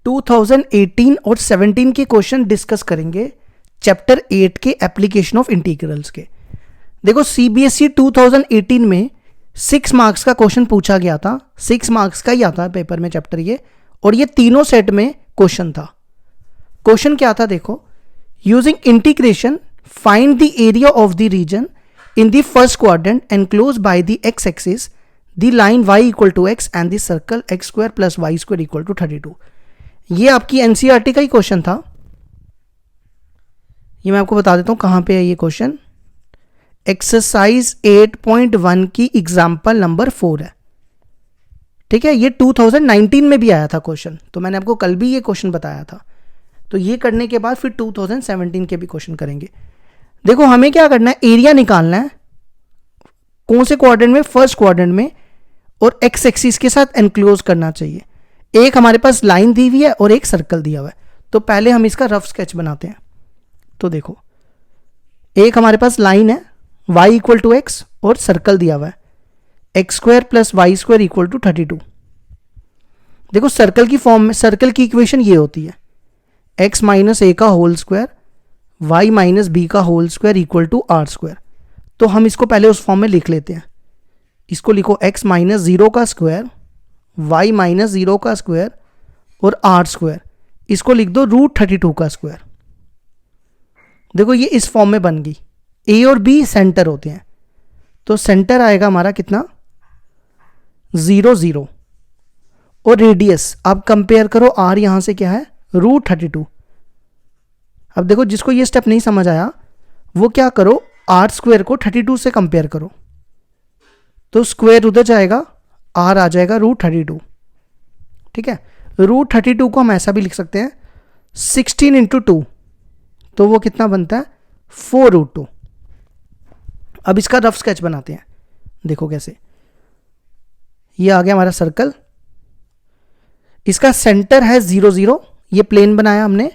2018 और 17 के question discuss करेंगे चैप्टर 8 के एप्लीकेशन ऑफ इंटीग्रल्स के। देखो सीबीएसई 2018 में 6 मार्क्स का क्वेश्चन पूछा गया था, 6 मार्क्स का ही आता है पेपर में चैप्टर ये, और ये तीनों सेट में क्वेश्चन था। क्वेश्चन क्या था देखो, using integration find the area of the region in the first quadrant enclose by the x axis the line y equal to x and the circle x square plus Y square equal to 32। ये आपकी NCERT का ही question था। ये मैं आपको बता देता हूं कहां पे है ये क्वेश्चन। एक्सरसाइज 8.1 की एग्जाम्पल नंबर 4 है, ठीक है। ये 2019 में भी आया था क्वेश्चन, तो मैंने आपको कल भी ये क्वेश्चन बताया था। तो ये करने के बाद फिर 2017 के भी क्वेश्चन करेंगे। देखो हमें क्या करना है, एरिया निकालना है। कौन से क्वाड्रेंट में? फर्स्ट क्वाड्रेंट में, और एक्स एक्सिस के साथ एनक्लोज करना चाहिए। एक हमारे पास लाइन दी हुई है और एक सर्कल दिया हुआ है। तो पहले हम इसका रफ स्केच बनाते हैं। तो देखो एक हमारे पास लाइन है y इक्वल टू एक्स और सर्कल दिया हुआ है x square plus Y square equal to 32। देखो सर्कल की फॉर्म में, सर्कल की इक्वेशन ये होती है x माइनस ए का whole square y minus B का whole square equal to R square. तो हम इसको पहले उस फॉर्म में लिख लेते हैं। इसको लिखो x माइनस 0 का स्क्वायर y माइनस 0 का स्क्वायर और आर स्क्वायर। इसको लिख दो √32 का स्क्वायर। देखो ये इस फॉर्म में बन गई। a और b सेंटर होते हैं, तो सेंटर आएगा हमारा कितना 0 0, और रेडियस आप कंपेयर करो r यहां से क्या है √32। अब देखो जिसको ये स्टेप नहीं समझ आया वो क्या करो, आर स्क्वायर को 32 से कंपेयर करो, तो स्क्वायर उधर जाएगा, r आ जाएगा √32, ठीक है। √32 को हम ऐसा भी लिख सकते हैं 16 इंटू 2, तो वो कितना बनता है 4√2। अब इसका रफ स्केच बनाते हैं। देखो कैसे, ये आ गया हमारा सर्कल, इसका सेंटर है 0 0, ये प्लेन बनाया हमने,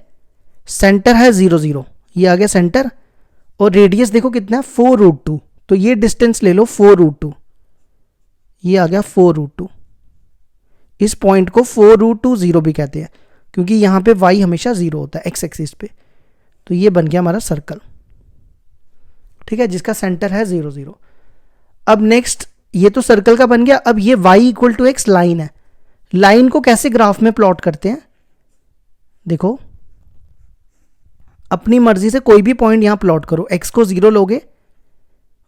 सेंटर है 0 0, ये आ गया सेंटर, और रेडियस देखो कितना है 4√2, तो ये डिस्टेंस ले लो 4√2, ये आ गया 4√2। इस पॉइंट को 4√2 भी कहते हैं क्योंकि यहां पे y हमेशा 0 होता है एक्स एक्सिस पे। तो ये बन गया हमारा सर्कल, ठीक है, जिसका सेंटर है 0 0। अब नेक्स्ट, ये तो सर्कल का बन गया। अब ये y equal to x line है। लाइन को कैसे ग्राफ में प्लॉट करते हैं, देखो अपनी मर्जी से कोई भी पॉइंट यहां प्लॉट करो। x को 0 लोगे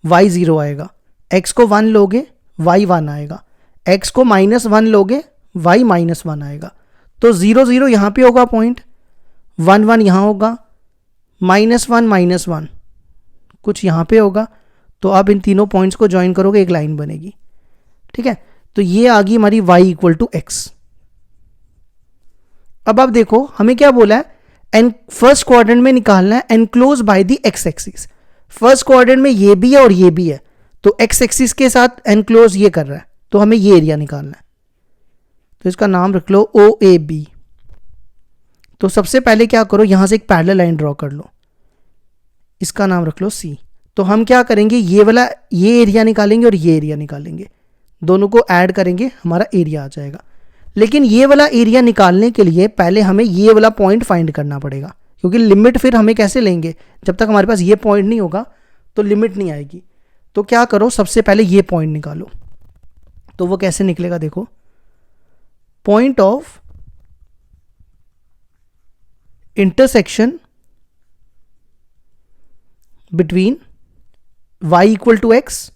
y 0 आएगा, x को 1 लोगे y 1 आएगा, x को -1 लोगे y -1 आएगा। तो 0 0 यहां पे होगा पॉइंट, 1 1 यहां होगा, -1 -1 कुछ यहां पे होगा। तो आप इन तीनों पॉइंट्स को ज्वाइन करोगे, एक लाइन बनेगी, ठीक है। तो ये आ गई हमारी y इक्वल टू एक्स। अब आप देखो हमें क्या बोला है, एन फर्स्ट क्वाड्रेंट में निकालना है enclose by the x axis. First quadrant में ये भी है और ये भी है, तो एक्स एक्सिस के साथ एनक्लोज ये कर रहा है, तो हमें ये एरिया निकालना है। तो इसका नाम रख लो OAB। तो सबसे पहले क्या करो, यहां से एक पैरेलल लाइन ड्रॉ कर लो, इसका नाम रख लो C। तो हम क्या करेंगे, ये वाला ये एरिया निकालेंगे और ये एरिया निकालेंगे, दोनों को ऐड करेंगे, हमारा एरिया आ जाएगा। लेकिन ये वाला एरिया निकालने के लिए पहले हमें ये वाला पॉइंट फाइंड करना पड़ेगा, क्योंकि लिमिट फिर हमें कैसे लेंगे, जब तक हमारे पास ये पॉइंट नहीं होगा तो लिमिट नहीं आएगी। तो क्या करो, सबसे पहले ये पॉइंट निकालो। तो वो कैसे निकलेगा, देखो point of intersection between y equal to x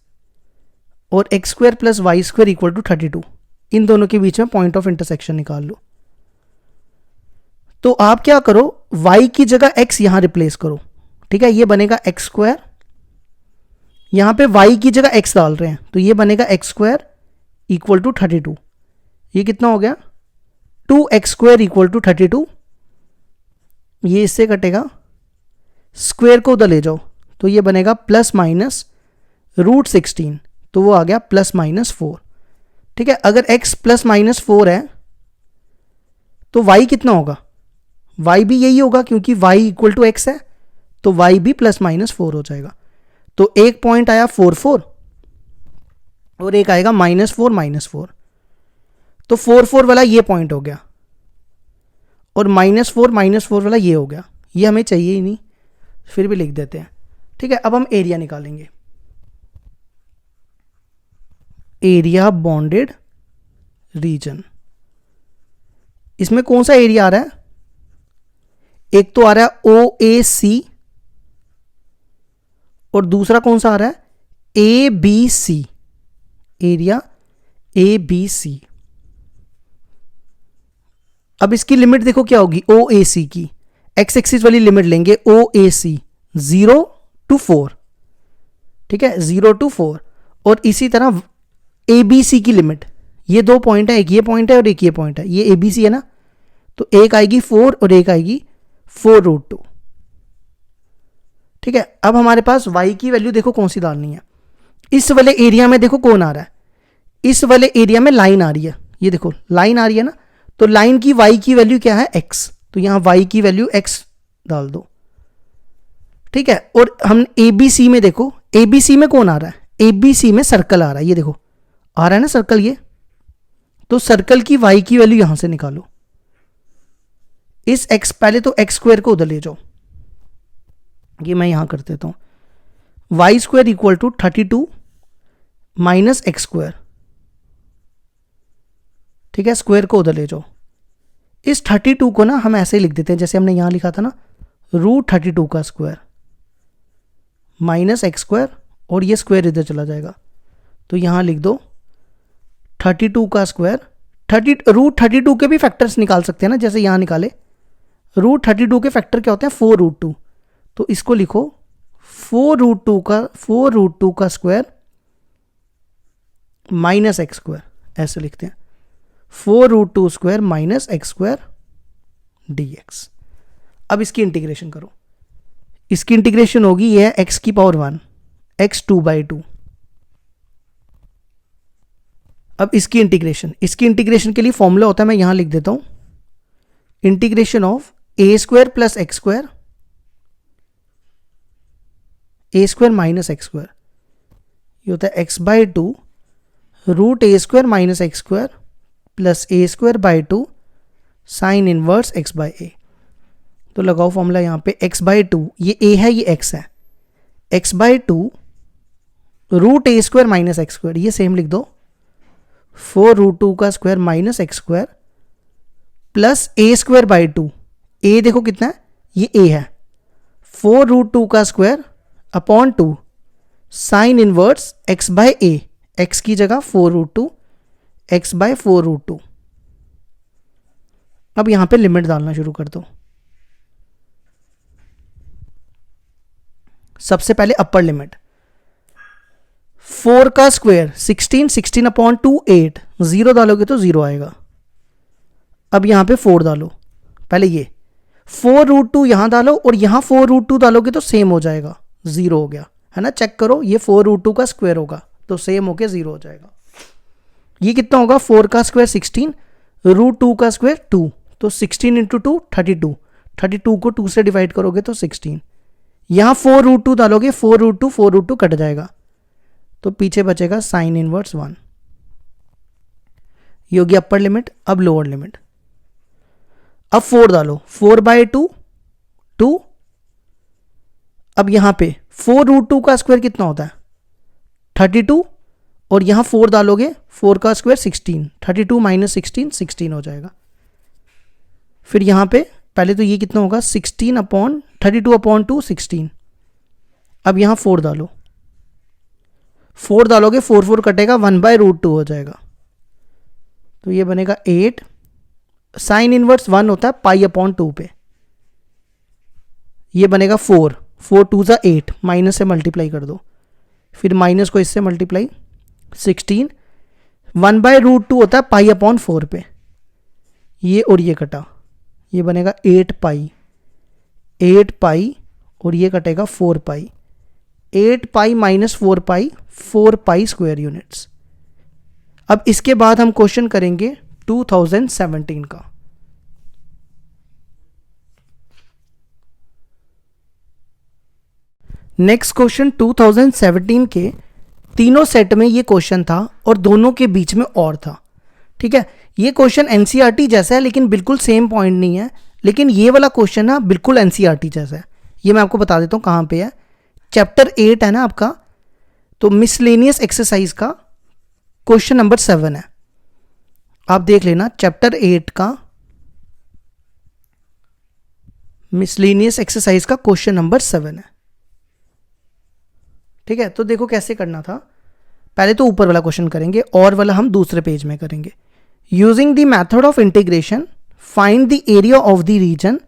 और X square plus Y square equal to 32, इन दोनों के बीच में पॉइंट ऑफ इंटरसेक्शन निकाल लो। तो आप क्या करो, y की जगह x यहां रिप्लेस करो, ठीक है, ये बनेगा एक्स स्क्वायर, यहां पे y की जगह x डाल रहे हैं, तो ये बनेगा एक्स स्क्वायर इक्वल टू 32। ये कितना हो गया 2x स्क्वायर इक्वल टू 32। ये इससे कटेगा, स्क्वायर को उधर ले जाओ, तो ये बनेगा प्लस माइनस √16, तो वो आ गया +-4, ठीक है। अगर x +-4 है तो y कितना होगा, y भी यही होगा क्योंकि y इक्वल टू एक्स है, तो y भी +-4 हो जाएगा। तो एक पॉइंट आया 4 4 और एक आएगा -4 -4, तो 4 4 वाला ये पॉइंट हो गया। और -4 वाला ये हो गया, ये हमें चाहिए ही नहीं, फिर भी लिख देते हैं। ठीक है, अब हम एरिया निकालेंगे। एरिया बॉन्डेड रीजन, इसमें कौन सा एरिया आ रहा है? एक तो आ रहा है OAC और दूसरा कौन सा आ रहा है? ABC, area ABC। अब इसकी लिमिट देखो क्या होगी, OAC की एक्स एक्सिस वाली लिमिट लेंगे, OAC 0 to 4, ठीक है, 0 to 4। और इसी तरह ABC की लिमिट, ये 2 पॉइंट है, एक ये पॉइंट है और एक ये पॉइंट है, ये ABC है ना, तो एक आएगी 4 और एक आएगी 4√2। ठीक है, अब हमारे पास y की वैल्यू देखो कौन सी डालनी है। इस वाले एरिया में देखो कौन आ रहा है, इस वाले एरिया में लाइन आ रही है, ये देखो लाइन आ रही है ना, तो लाइन की y की वैल्यू क्या है? x, तो यहां y की वैल्यू x डाल दो। ठीक है, और हम ABC में देखो, ABC में कौन आ रहा है? ABC में सर्कल आ रहा है, ये देखो आ रहा है ना सर्कल, ये तो सर्कल की y की वैल्यू यहां से निकालो। इस x, पहले तो x² को उधर ले जाओ, ये मैं यहां कर देता हूं। y² equal to 32 minus x², ठीक है, स्क्वायर को उधर ले जाओ। इस 32 को ना हम ऐसे ही लिख देते हैं जैसे हमने यहां लिखा था ना, √32 का स्क्वायर माइनस x², और ये स्क्वायर इधर चला जाएगा, तो यहां लिख दो 32 का स्क्वायर। √32 के भी फैक्टर्स निकाल सकते हैं ना, जैसे यहां निकाले। √32 के फैक्टर क्या होते हैं? 4√2, तो इसको लिखो 4√2 का स्क्वायर माइनस x², ऐसे लिखते हैं 4√2 स्क्वायर माइनस x² dx। अब इसकी इंटीग्रेशन करो, इसकी इंटीग्रेशन होगी, यह है x की पावर 1, x 2/2। अब इसकी इंटीग्रेशन के लिए फॉर्मूला होता है, मैं यहां लिख देता हूं, integration of a² plus x² a² minus x², ये होता है x/2 √a² minus x² plus a²/2 sine inverse x/a। तो लगाओ फॉर्मूला यहां पे, x/2, ये a है ये x है, x/2 √a² माइनस x², ये सेम लिख दो 4√2 का square minus x² plus a²/2, a देखो कितना है, ये a है, 4√2 का square upon 2 sine inverse x/a, x की जगह 4√2 x/4√2। अब यहां पे लिमिट डालना शुरू कर दो। सबसे पहले अपर लिमिट, 4 का स्क्वायर 16 अपॉन 2 8, 0 डालोगे तो 0 आएगा। अब यहां पे 4 डालो, पहले ये 4√2 यहां डालो और यहां 4√2 डालोगे तो सेम हो जाएगा, 0 हो गया है ना, चेक करो, ये 4√2 का स्क्वायर होगा तो सेम होके 0 हो जाएगा। ये कितना होगा? 4 का स्क्वायर 16, √2 का स्क्वायर 2, तो 16 इंटू 2 32, 32 को 2 से डिवाइड करोगे तो 16। यहां 4√2 डालोगे, 4√2 कट जाएगा, तो पीछे बचेगा साइन इनवर्स 1। ये होगी अपर लिमिट। अब लोअर लिमिट, अब 4 डालो, 4/2 2। अब यहां पे 4√2 का स्क्वायर कितना होता है? 32, और यहां 4 डालोगे, 4 का स्क्वायर 16, 32 माइनस 16 हो जाएगा। फिर यहां पे पहले तो ये कितना होगा, 16 अपॉन 32 अपॉन 2 16। अब यहां 4 डालो, 4 डालोगे, 4 कटेगा, 1/√2 हो जाएगा, तो ये बनेगा 8। साइन इनवर्स 1 होता है पाई अपॉन 2 पे, ये बनेगा 4 2 ज़ा 8, माइनस से मल्टीप्लाई कर दो, फिर माइनस को इससे मल्टीप्लाई 16, 1/√2 होता है पाई अपॉन 4 पे, ये और ये कटा, ये बनेगा 8 पाई और ये कटेगा 4 पाई, 8 पाई माइनस 4 पाई, 4 पाई स्क्वायर यूनिट्स। अब इसके बाद हम क्वेश्चन करेंगे 2017 का। नेक्स्ट क्वेश्चन 2017 के तीनों सेट में ये क्वेश्चन था और दोनों के बीच में और था। ठीक है, ये क्वेश्चन एनसीईआरटी जैसा है लेकिन बिल्कुल सेम पॉइंट नहीं है, लेकिन ये वाला क्वेश्चन ना बिल्कुल एनसीईआरटी जैसा है। ये मैं आपको बता देता हूँ कहाँ पे है। चैप्टर 8 है ना आपका, तो मिसलेनियस एक्सरसाइज का क्वेश्चन नंबर 7 है। आप देख लेना, चैप्टर 8 का मिसलेनियस एक्सरसाइज का क्वेश्चन नंबर 7 है। ठीक है, तो देखो कैसे करना था। पहले तो ऊपर वाला क्वेश्चन करेंगे और वाला हम दूसरे पेज में करेंगे। Using the method of integration find the area of the region,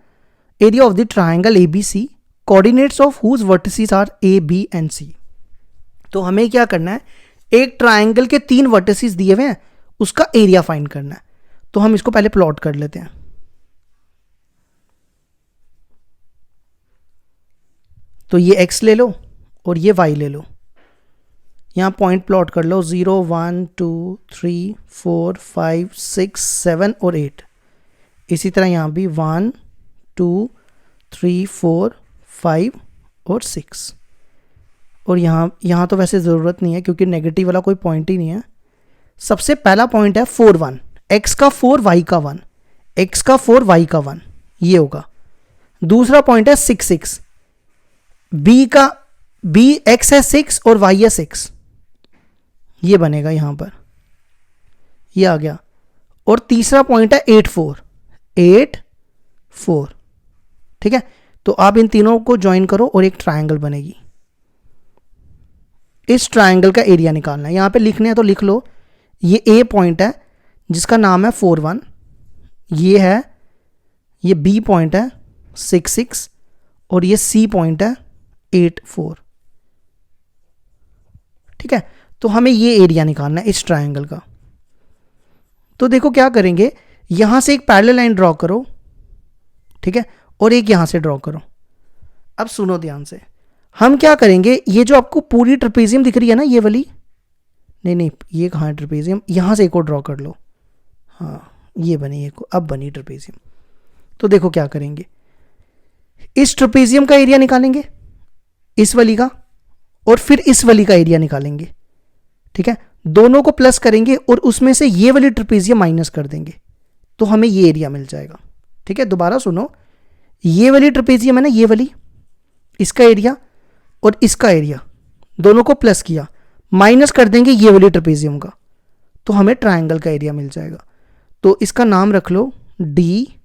area of the triangle ABC, coordinates of whose vertices are A, B and C। तो हमें क्या करना है, एक ट्राइंगल के 3 वर्टिसेस दिए हुए हैं, उसका एरिया फाइंड करना है। तो हम इसको पहले प्लॉट कर लेते हैं। तो ये x ले लो और ये y ले लो। यहाँ पॉइंट प्लॉट कर लो, 0 1 2 3 4 5 6 7 और 8। इसी तरह यहाँ भी 1 2 3 4 5 और 6। और यहाँ तो वैसे ज़रूरत नहीं है क्योंकि नेगेटिव वाला कोई पॉइंट ही नहीं है। सबसे पहला पॉइंट है 4 1, x का 4 y का 1, x का 4 y का 1, ये होगा। दूसरा पॉइंट है 6 6, b x है 6 और y है 6, ये बनेगा यहां पर, ये आ गया। और तीसरा पॉइंट है 8 4। ठीक है, तो आप इन तीनों को ज्वाइन करो और एक ट्रायंगल बनेगी। इस ट्रायंगल का एरिया निकालना है। यहां पे लिखने हैं तो लिख लो। ये A पॉइंट है जिसका नाम है 4 1, ये B पॉइंट है 6 6 और ये C पॉइंट है 8 4। ठीक है, तो हमें ये एरिया निकालना है इस ट्रायंगल का। तो देखो क्या करेंगे, यहां से एक पैरेलल लाइन ड्रॉ करो, ठीक है, और एक यहां से ड्रॉ करो। अब सुनो ध्यान से, हम क्या करेंगे, ये जो आपको पूरी ट्रेपेजियम दिख रही है ना, ये वाली, नहीं ये कहाँ है ट्रेपेजियम, यहां से एक और ड्रॉ कर लो। हाँ, ये बनी एक, अब बनी ट्रेपेजियम। तो देखो क्या करेंगे, इस ट्रेपेजियम का एरिया निकालेंगे, इस वाली का, और फिर इस वाली का एरिया निकालेंगे। ठीक है, दोनों को प्लस करेंगे और उसमें से ये वाली ट्रेपेजियम माइनस कर देंगे, तो हमें ये एरिया मिल जाएगा। ठीक है, दोबारा सुनो, ये वाली ट्रेपेजियम है ना, ये वाली, इसका एरिया और इसका एरिया दोनों को प्लस किया, माइनस कर देंगे ये वाली ट्रेपेजियम का, तो हमें ट्रायंगल का एरिया मिल जाएगा। तो इसका नाम रख लो DEF।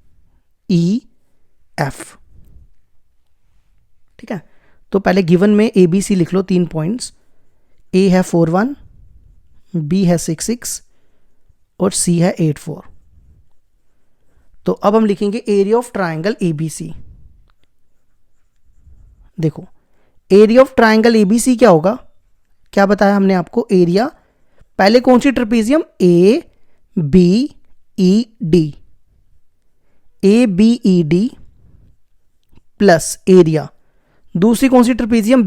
ठीक है, तो पहले गिवन में ABC लिख लो, 3 पॉइंट्स। A है 4 1, B है 6 6 और C है 8 4। तो अब हम लिखेंगे एरिया ऑफ ट्रायंगल ABC। देखो, एरिया ऑफ ट्रायंगल ABC क्या होगा, क्या बताया हमने आपको, एरिया, पहले कौन सी ट्रेपेजियम, ABED प्लस एरिया, दूसरी कौन सी ट्रेपेजियम,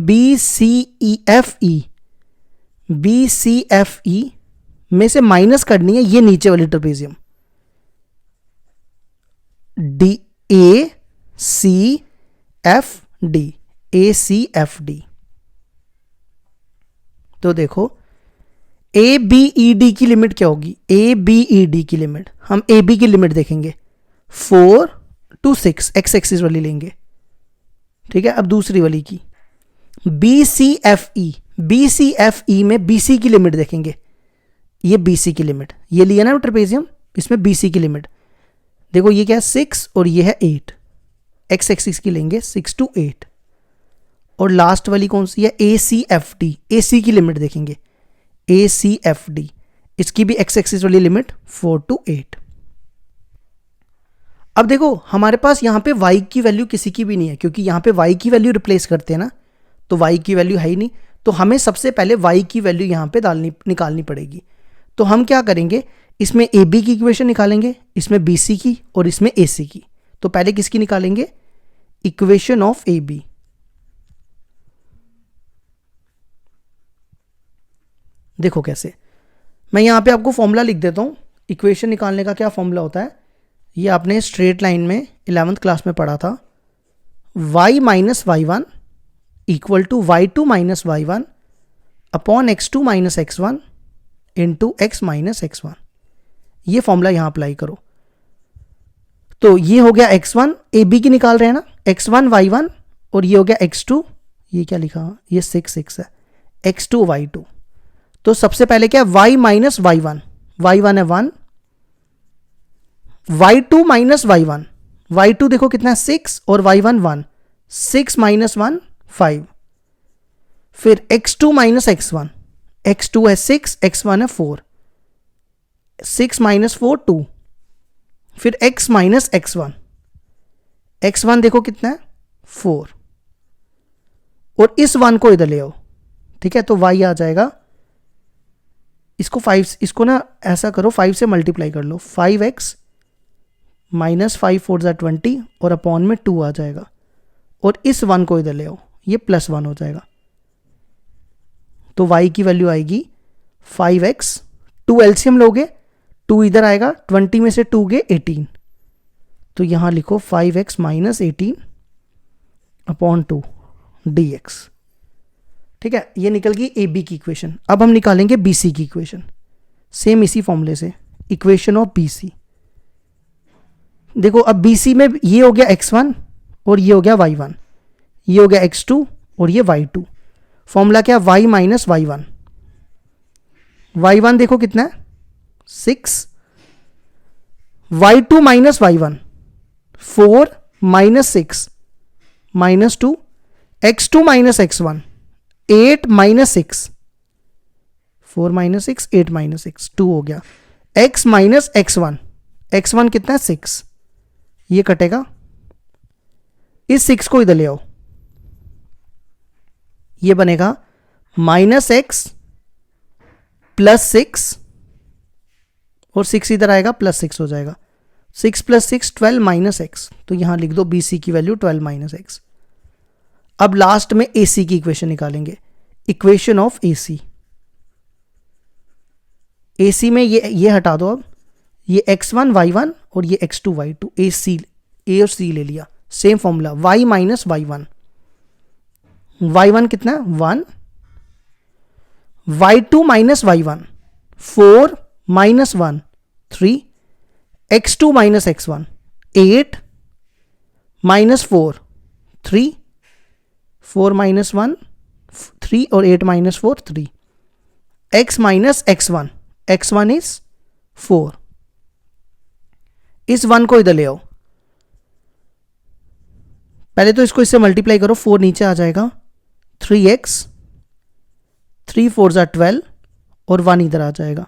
BCFE में से माइनस करनी है ये नीचे वाली ट्रेपेजियम, ACFD। तो देखो ABED की लिमिट क्या होगी, ABED की लिमिट, हम AB की लिमिट देखेंगे, 4 to 6, x एक्सिस वाली लेंगे। ठीक है, अब दूसरी वाली की BCFE में BC की लिमिट देखेंगे, ये BC की लिमिट, ये लिया ना ट्रेपेजियम, इसमें BC की लिमिट देखो, ये क्या है 6 और ये है 8, x एक्सिस की लेंगे 6 to 8। और लास्ट वाली कौन सी है, ACFD, AC की लिमिट देखेंगे, ACFD, इसकी भी x एक्सिस वाली लिमिट 4 to 8। अब देखो हमारे पास यहाँ पे y की वैल्यू किसी की भी नहीं है, क्योंकि यहाँ पे y की वैल्यू रिप्लेस करते हैं ना, तो y की वैल्यू है ही नहीं, तो हमें सबसे पहले y की वैल्यू यहाँ पे निकालनी पड़ेगी। तो हम क्या करेंगे, इसमें AB की इक्वेशन निकालेंगे, इसमें BC की और इसमें AC की। तो पहले किसकी निकालेंगे, इक्वेशन ऑफ AB। देखो कैसे, मैं यहाँ पे आपको फॉर्मूला लिख देता हूँ। इक्वेशन निकालने का क्या फॉर्मूला होता है, ये आपने स्ट्रेट लाइन में 11th क्लास में पढ़ा था, y minus y1 equal to y2 minus y1 upon x2 minus x1 into x minus x1। ये फॉर्मूला यहाँ अप्लाई करो। तो ये हो गया x1, ए बी की निकाल रहे हैं ना, x1 y1, और ये हो गया x2, ये क्या लिखा, ये 6 है, x2 y2। तो सबसे पहले क्या है, y माइनस y1, y1 है 1, y2 माइनस y1, y2 देखो कितना है 6 और y1 1, 6 माइनस 1 5, फिर x2 माइनस x1, x2 है 6, x1 है 4, 6 माइनस 4 2, फिर x माइनस x1, x1 देखो कितना है 4, और इस 1 को इधर ले आओ, ठीक है, तो y आ जाएगा, इसको 5, इसको ना ऐसा करो 5 से मल्टीप्लाई कर लो, 5x माइनस 5 4 ज़ा 20 और अपॉन में 2 आ जाएगा, और इस 1 को इधर ले आओ, ये +1 हो जाएगा, तो y की वैल्यू आएगी 5x, 2 एलसीएम लोगे, 2 इधर आएगा, 20 में से 2 गए 18, तो यहां लिखो 5x माइनस 18 अपॉन 2 dx। ठीक है, ये निकल गई ए बी की इक्वेशन। अब हम निकालेंगे बी सी की इक्वेशन, सेम इसी फॉर्मूले से, इक्वेशन ऑफ बी सी। देखो अब बी सी में ये हो गया x1 और ये हो गया y1, ये हो गया x2 और ये y2। फॉर्मूला क्या, y माइनस y1, y1 देखो कितना है 6, y2 minus y1 4 minus 6 minus 2, x2 minus x1 8 minus 6, 4 minus 6 8 minus 6 2 हो गया, x माइनस x1, x1 कितना है 6, ये कटेगा, इस 6 को इधर ले आओ, ये बनेगा माइनस x प्लस 6, और 6 इधर आएगा +6 हो जाएगा, 6 प्लस 6 12 माइनस x, तो यहां लिख दो बी सी की वैल्यू 12 माइनस x। अब लास्ट में ए सी की इक्वेशन निकालेंगे, इक्वेशन ऑफ ए सी। ए सी में ये हटा दो, अब ये x1 y1 और ये x2 y2, ए सी, ए और सी ले लिया, same formula y minus y1, y1 कितना है 1, y2 minus y1 4 minus 1 3, x2 minus x1 8 minus 4 3, 4 minus 1 3 और 8 minus 4 3, x minus x1, x1 is 4, इस 1 को इधर ले आओ, पहले तो इसको इससे मल्टीप्लाई करो, 4 नीचे आ जाएगा, 3x 3 4 ज़ा 12 और 1 इधर आ जाएगा,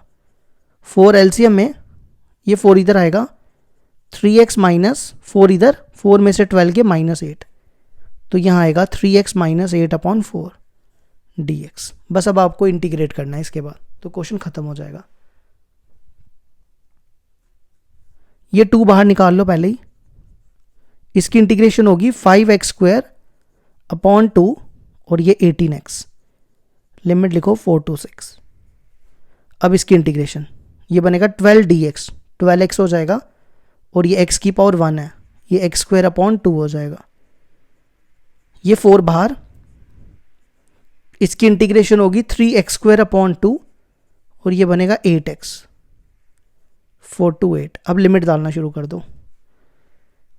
4 एलसीएम में ये 4 इधर आएगा, 3x माइनस 4 इधर, 4 में से 12 के माइनस 8, तो यहां आएगा 3x माइनस 8 अपॉन 4 dx। बस अब आपको इंटीग्रेट करना है इसके बाद, तो क्वेश्चन खत्म हो जाएगा। ये 2 बाहर निकाल लो पहले ही, इसकी इंटीग्रेशन होगी 5x स्क्वायर अपॉन 2 और ये 18x, लिमिट लिखो 4 to 6। अब इसकी इंटीग्रेशन, ये बनेगा 12 dx, 12x हो जाएगा, और ये x की पावर 1 है, ये x स्क्वायर अपॉन 2 हो जाएगा, ये 4 बाहर, इसकी इंटीग्रेशन होगी 3x स्क्वायर अपॉन 2 और ये बनेगा 8x, 4 to 8। अब लिमिट डालना शुरू कर दो,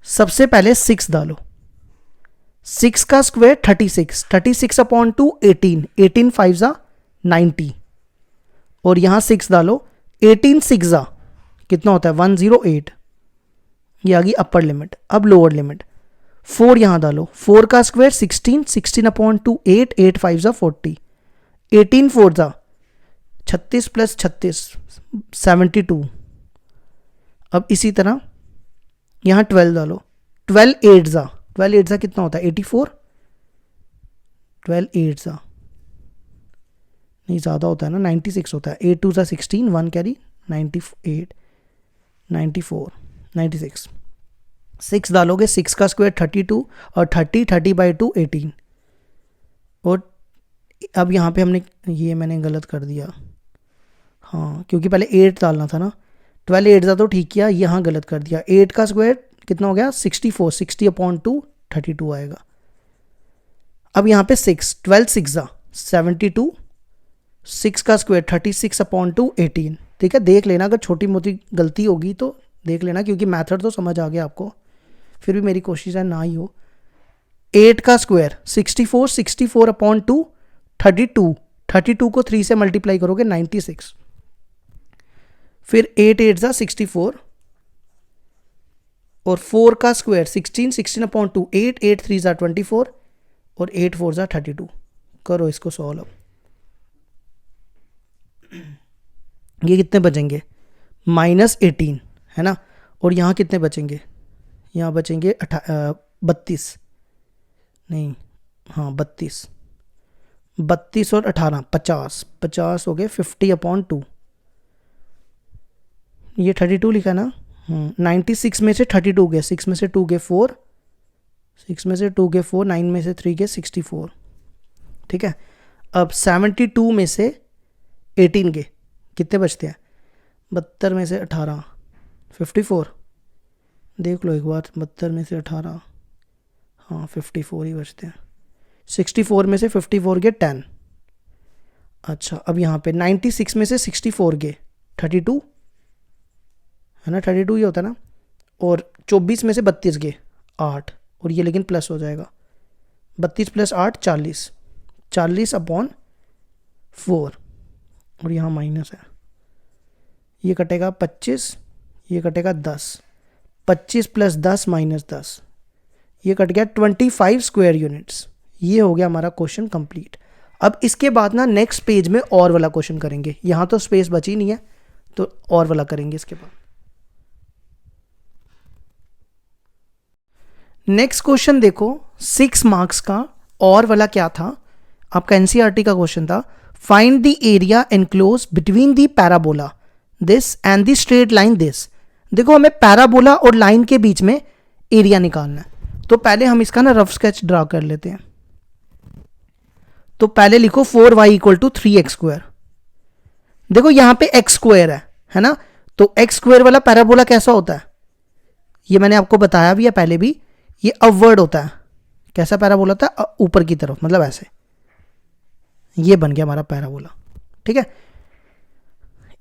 सबसे पहले 6 डालो, 6 का स्क्वायर 36, 36 अपॉन 2 18, 18 5 ज़ा 90, और यहां 6 डालो, 18 6 ज़ा कितना होता है 108, ये आ गई अपर लिमिट। अब लोअर लिमिट, 4 यहां डालो, 4 का स्क्वायर 16, 16 अपॉन 2 8, 8 5 ज़ा 40, 18 4 ज़ा 36 प्लस 36 72। अब इसी तरह यहां 12 डालो, 12 8 ज़ा, 12 8 ज़ा कितना होता है 84, 12 8 ज़ा नहीं ज़्यादा होता है ना 96 होता है, 8 2 ज़ा 16 1 कैरी 98 94 96, 6 डालोगे, 6 का स्क्वायर 32 और 30 बाई 2 18, और अब यहाँ पे हमने ये मैंने गलत कर दिया, हाँ क्योंकि पहले 8 डालना था ना, 12 8 ज़ा तो ठीक किया, यहाँ गलत कर दिया, 8 का स्क्वायर कितना हो गया 64, 60 अपॉन 2 32 आएगा। अब यहाँ पे 6, 12 6 ज़ा 72, 6 का स्क्वायर 36 अपॉन 2 18, ठीक है, देख लेना अगर छोटी मोटी गलती होगी तो देख लेना, क्योंकि मैथड तो समझ आ गया आपको, फिर भी मेरी कोशिश है ना ही हो। 8 का स्क्वायर 64, 64 अपॉन 2 32, 32 को 3 से मल्टीप्लाई करोगे 96, फिर 8 8 जा 64 और 4 का स्क्वायर 16, 16 अपॉन 2 8, 8 3 जा 24 और 8 4 जा 32। करो इसको सॉल्व। ये कितने बचेंगे, -18 है ना, और यहाँ कितने बचेंगे, यहाँ बचेंगे 32 नहीं, हाँ 32, 32 और 18 50, 50 हो गए 50 अपॉन 2, ये 32 लिखा ना। 96 में से 32 गए, 6 में से 2 गए 4, 6 में से 2 गए 4, 9 में से 3 गए 64। ठीक है, अब 72 में से 18 गए, कितने बचते हैं, 72 में से 18 54, देख लो एक बार, 72 में से 18, हाँ 54 ही बचते हैं। 64 में से 54 गए 10। अच्छा, अब यहाँ पे 96 में से 64 गए 32 है ना, 32 ही होता ना, और 24 में से 32 गए 8, और ये लेकिन प्लस हो जाएगा, 32 + 8 40, 40 अपॉन 4, और यहाँ माइनस है, ये कटेगा 25, ये कटेगा 10, 25 + 10 - 10, ये कट गया 25 स्क्वायर यूनिट्स। ये हो गया हमारा क्वेश्चन कंप्लीट। अब इसके बाद ना नेक्स्ट पेज में और वाला क्वेश्चन करेंगे, यहाँ तो स्पेस बची नहीं है तो और वाला करेंगे इसके बाद। नेक्स्ट क्वेश्चन देखो, 6 मार्क्स का और वाला क्या था, आपका एनसीईआरटी का क्वेश्चन था। Find the area enclose between the parabola this and the straight line this. देखो हमें पैराबोला और लाइन के बीच में एरिया निकालना है, तो पहले हम इसका ना रफ स्केच ड्रा कर लेते हैं। तो पहले लिखो 4y = 3x²। देखो यहां पे x² है ना, तो x² वाला पैराबोला कैसा होता है, ये मैंने आपको बताया भी है पहले भी, ये अपवर्ड होता है। कैसा पैराबोला होता है, ऊपर की तरफ, मतलब ऐसे। ये बन गया हमारा पैराबोला। ठीक है,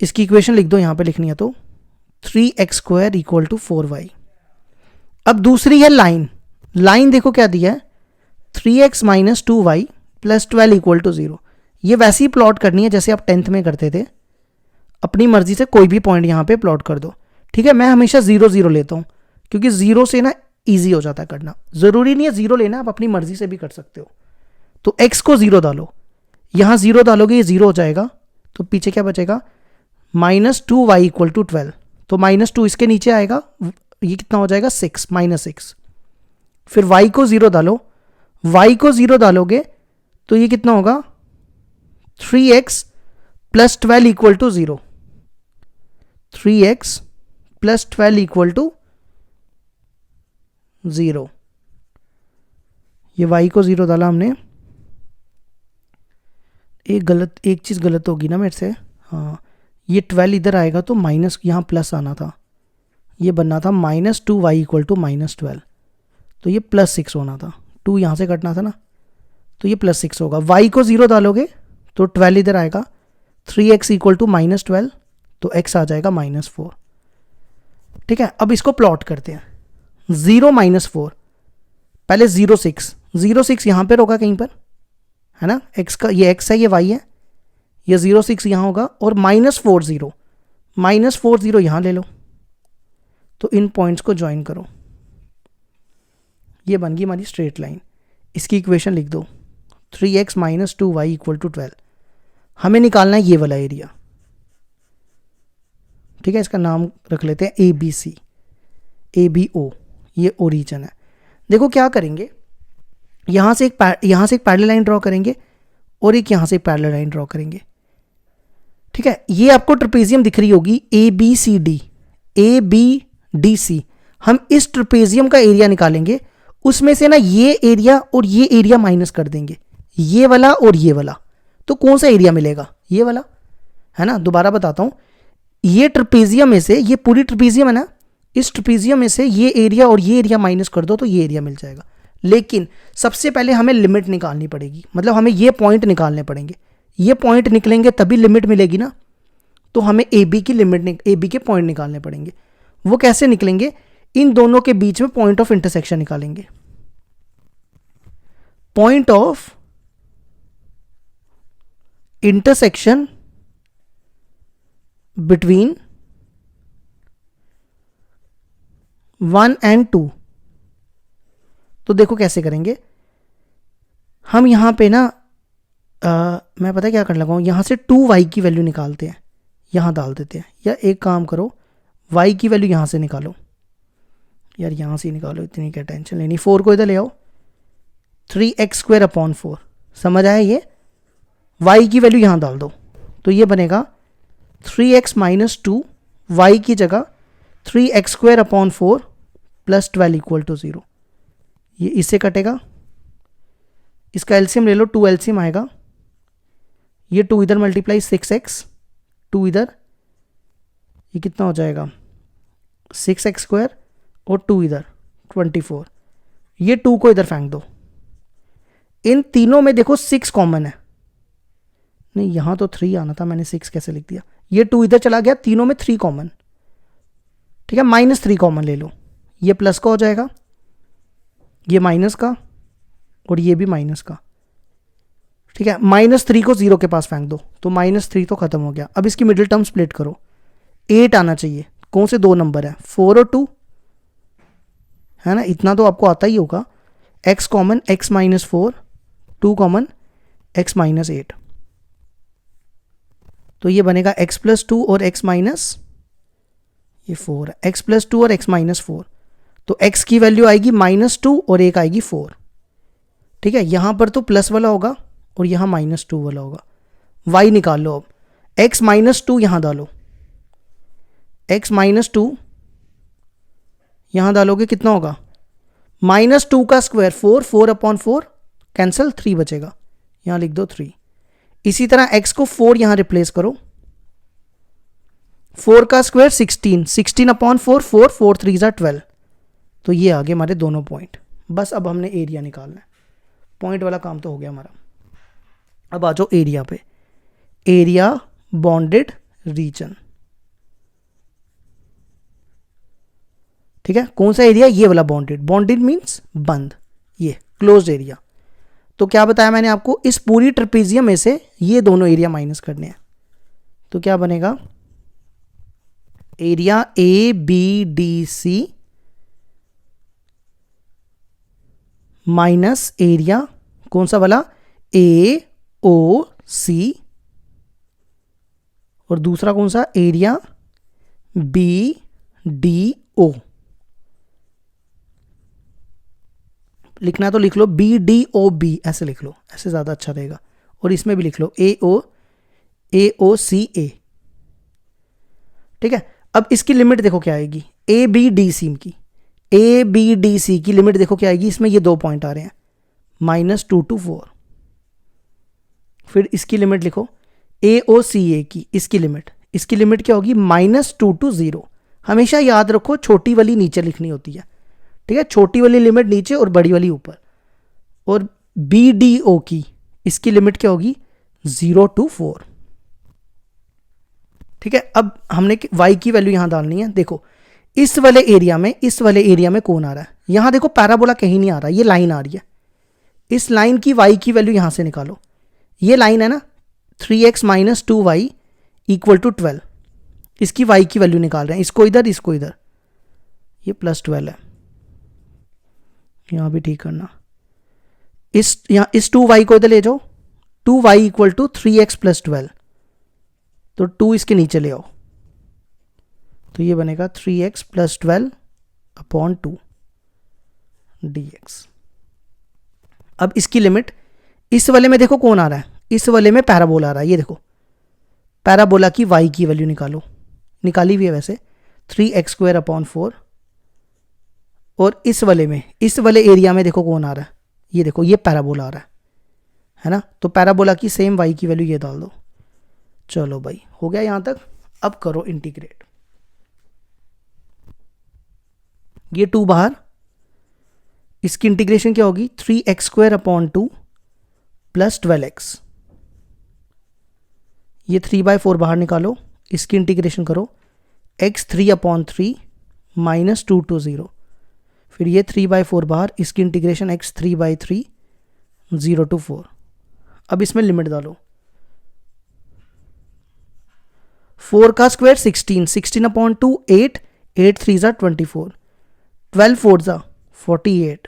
इसकी इक्वेशन लिख दो, यहां पे लिखनी है तो 3x² = 4y। अब दूसरी है लाइन। लाइन देखो क्या दिया है, 3x - 2y + 12 = 0। ये वैसे ही प्लॉट करनी है जैसे आप 10th में करते थे, अपनी मर्जी से कोई भी पॉइंट यहाँ पे प्लॉट कर दो। ठीक है, मैं हमेशा 0 0 लेता हूँ, क्योंकि 0 से ना ईजी हो जाता है करना। ज़रूरी नहीं है 0 लेना, आप अपनी मर्जी से भी कर सकते हो। तो x को 0 डालो, यहाँ 0 डालोगे ये 0 हो जाएगा, तो पीछे क्या बचेगा, -2y = 12। तो -2 इसके नीचे आएगा, ये कितना हो जाएगा 6 -6। फिर y को 0 डालो, y को 0 डालोगे तो ये कितना होगा 3x + 12 = 0। 3x + 12 = 0। ये y को 0 डाला हमने, एक चीज़ गलत होगी ना मेरे से, हाँ ये 12 इधर आएगा तो माइनस, यहाँ प्लस आना था, ये बनना था -2y = -12, तो ये +6 होना था, 2 यहाँ से कटना था ना, तो ये +6 होगा। y को 0 डालोगे तो 12 इधर आएगा, 3x = -12, तो x आ जाएगा -4। ठीक है, अब इसको प्लॉट करते हैं। 0 - 4, पहले 0 6 यहाँ पर होगा कहीं पर, है ना, x का ये x है, ये y है, ये 0 6 यहाँ होगा, और -4 0 यहाँ ले लो, तो इन पॉइंट्स को ज्वाइन करो, ये बन गई हमारी स्ट्रेट लाइन। इसकी इक्वेशन लिख दो, 3x - 2y = 12। हमें निकालना है ये वाला एरिया। ठीक है, इसका नाम रख लेते हैं ABC, ABO, ये ओरिजिन है। देखो क्या करेंगे, यहाँ से एक पैरेलल लाइन ड्रॉ करेंगे और एक यहाँ से एक पैरेलल लाइन ड्रॉ करेंगे। ठीक है, ये आपको ट्रेपेजियम दिख रही होगी, ABDC। हम इस ट्रेपेजियम का एरिया निकालेंगे, उसमें से ना ये एरिया और ये एरिया माइनस कर देंगे, ये वाला और ये वाला, तो कौन सा एरिया मिलेगा, ये वाला, है ना। दोबारा बताता हूं, ये ट्रेपेजियम में से, ये पूरी ट्रेपेजियम है ना, इस ट्रेपेजियम में से ये एरिया और ये एरिया माइनस कर दो तो ये एरिया मिल जाएगा। लेकिन सबसे पहले हमें लिमिट निकालनी पड़ेगी, मतलब हमें ये पॉइंट निकालने पड़ेंगे, ये पॉइंट निकलेंगे तभी लिमिट मिलेगी ना। तो हमें AB की लिमिट, AB के पॉइंट निकालने पड़ेंगे। वो कैसे निकलेंगे, इन दोनों के बीच में पॉइंट ऑफ इंटरसेक्शन निकालेंगे। Point of intersection between 1 and 2। तो देखो कैसे करेंगे हम यहां पे ना मैं पता क्या कर लगा हूं, यहां से 2y की वैल्यू निकालते हैं, यहां डाल देते हैं। या एक काम करो, y की वैल्यू यहां से निकालो, यार यहां से निकालो, इतनी क्या टेंशन लेनी। 4 को इधर ले आओ, 3x² 4, समझ आया ये। y की वैल्यू यहां डाल दो, तो ये बनेगा 3x - 2, y की जगह 3x² 4 + 12 = 0। ये इससे कटेगा, इसका एलसीएम ले लो, 2 एलसीएम आएगा। ये 2 इधर मल्टीप्लाई 6x, 2 इधर, ये कितना हो जाएगा 6x² और 2 इधर 24। ये 2 को इधर फेंक दो। इन तीनों में देखो 6 कॉमन है, नहीं यहां तो 3 आना था, मैंने 6 कैसे लिख दिया। ये 2 इधर चला गया, तीनों में 3 कॉमन, ठीक है। -3 कॉमन ले लो, ये प्लस का हो जाएगा, ये माइनस का, और ये भी माइनस का, ठीक है। -3 को 0 के पास फेंक दो, तो -3 तो खत्म हो गया। अब इसकी मिडिल टर्म स्प्लिट करो, 8 आना चाहिए। कौन से 2 नंबर है, 4 और 2, है ना, इतना तो आपको आता ही होगा। x common x - 4, 2 common x - 8, तो ये बनेगा x + 2 और x - ये 4 है, x + 2 और x - 4, तो x की वैल्यू आएगी -2 और एक आएगी 4, ठीक है। यहां पर तो प्लस वाला होगा और यहां -2 वाला होगा। y निकाल लो अब, x - 2 यहां डालो, x - 2 यहां डालोगे कितना होगा, -2 का स्क्वायर 4, 4/4 कैंसिल, 3 बचेगा, यहां लिख दो 3। इसी तरह x को 4 यहां रिप्लेस करो, 4 का स्क्वायर 16, 16/4, 4, 4 3 = 12, तो ये आगे हमारे दोनों पॉइंट। बस अब हमने एरिया निकालना है, पॉइंट वाला काम तो हो गया हमारा। अब आ जाओ एरिया पे, एरिया बॉन्डेड रीजन, ठीक है। कौन सा एरिया, ये वाला बॉन्डेड, बॉन्डेड मींस बंद, ये क्लोज्ड एरिया। तो क्या बताया मैंने आपको, इस पूरी ट्रेपेजियम में से ये दोनों एरिया माइनस करने हैं, तो क्या बनेगा, एरिया ABDC माइनस एरिया कौन सा वाला, AOC, और दूसरा कौन सा, एरिया BDO। लिखना तो लिख लो BDOB, ऐसे लिख लो, ऐसे ज़्यादा अच्छा रहेगा। और इसमें भी लिख लो AOCA, ठीक है। अब इसकी लिमिट देखो क्या आएगी, ABDC की लिमिट देखो क्या आएगी, इसमें ये 2 पॉइंट आ रहे हैं, -2 to 4। फिर इसकी लिमिट लिखो AOCA की, इसकी लिमिट क्या होगी, -2 to 0। हमेशा याद रखो छोटी वाली नीचे लिखनी होती है, ठीक है, छोटी वाली लिमिट नीचे और बड़ी वाली ऊपर। और BDO की, इसकी लिमिट क्या होगी, 0 to 4, ठीक है। अब हमने y की वैल्यू यहां डालनी है। देखो इस वाले एरिया में कौन आ रहा है, यहां देखो पैराबोला कहीं नहीं आ रहा, ये लाइन आ रही है। इस लाइन की y की वैल्यू यहां से निकालो, ये लाइन है ना, 3x - 2y = 12, इसकी y की वैल्यू निकाल रहे हैं, इसको इधर, ये +12 है, यहां भी ठीक करना। इस 2y को इधर ले जाओ, 2y = 3x + 12, तो 2 इसके नीचे ले आओ, तो ये बनेगा 3x + 12/2 dx। अब इसकी लिमिट, इस वाले में देखो कौन आ रहा है, इस वाले में पैराबोला आ रहा है, ये देखो पैराबोला की y की वैल्यू निकालो, निकाली हुई है वैसे, 3x² 4। और इस वाले एरिया में देखो कौन आ रहा है, ये देखो ये पैराबोला आ रहा है ना, तो पैराबोला की सेम y की वैल्यू ये डाल दो। चलो भाई हो गया यहां तक। अब करो इंटीग्रेट, ये 2 बाहर, इसकी इंटीग्रेशन क्या होगी, 3x² 2 + 12x, ये 3/4 बाहर निकालो, इसकी इंटीग्रेशन करो, x 3/3 माइनस 2 to 0, फिर ये 3/4 बाहर, इसकी इंटीग्रेशन x 3/3 0 to 4। अब इसमें लिमिट डालो, 4 का स्क्वायर 16, 16/2 8, 8 3 ज़ा 24, 12 4 ज़ा 48,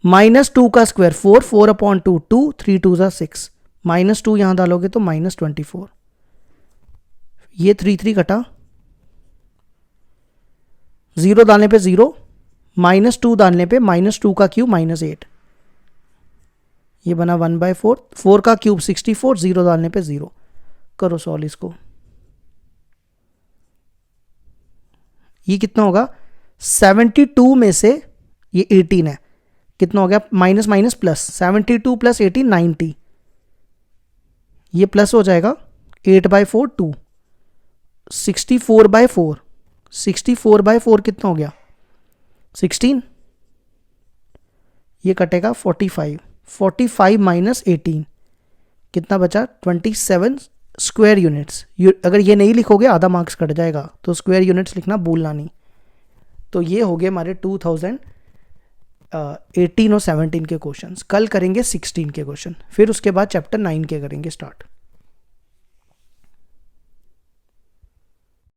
माइनस 2 का स्क्वायर 4, 4/2 2, 3 2 ज़ा 6, माइनस 2 यहां डालोगे तो माइनस 24, ये 3 3 कटा, 0 डालने पे 0, माइनस 2 डालने पे माइनस 2 का क्यूब माइनस 8, ये बना 1/4, 4 का क्यूब 64, 0 डालने पे 0। करो सॉल्व इसको, ये कितना होगा, 72 में से ये 18 है, कितना हो गया, माइनस माइनस प्लस, 72 प्लस 18 90, ये प्लस हो जाएगा 8/4 2, 64/4, 64/4 कितना हो गया 16, ये कटेगा 45, 45 माइनस 18 कितना बचा 27 स्क्वायर यूनिट्स। अगर ये नहीं लिखोगे आधा मार्क्स कट जाएगा, तो स्क्वायर यूनिट्स लिखना भूलना नहीं। तो ये हो गए हमारे 2018 और 17 के क्वेश्चंस। कल करेंगे 16 के क्वेश्चन, फिर उसके बाद चैप्टर 9 के करेंगे स्टार्ट।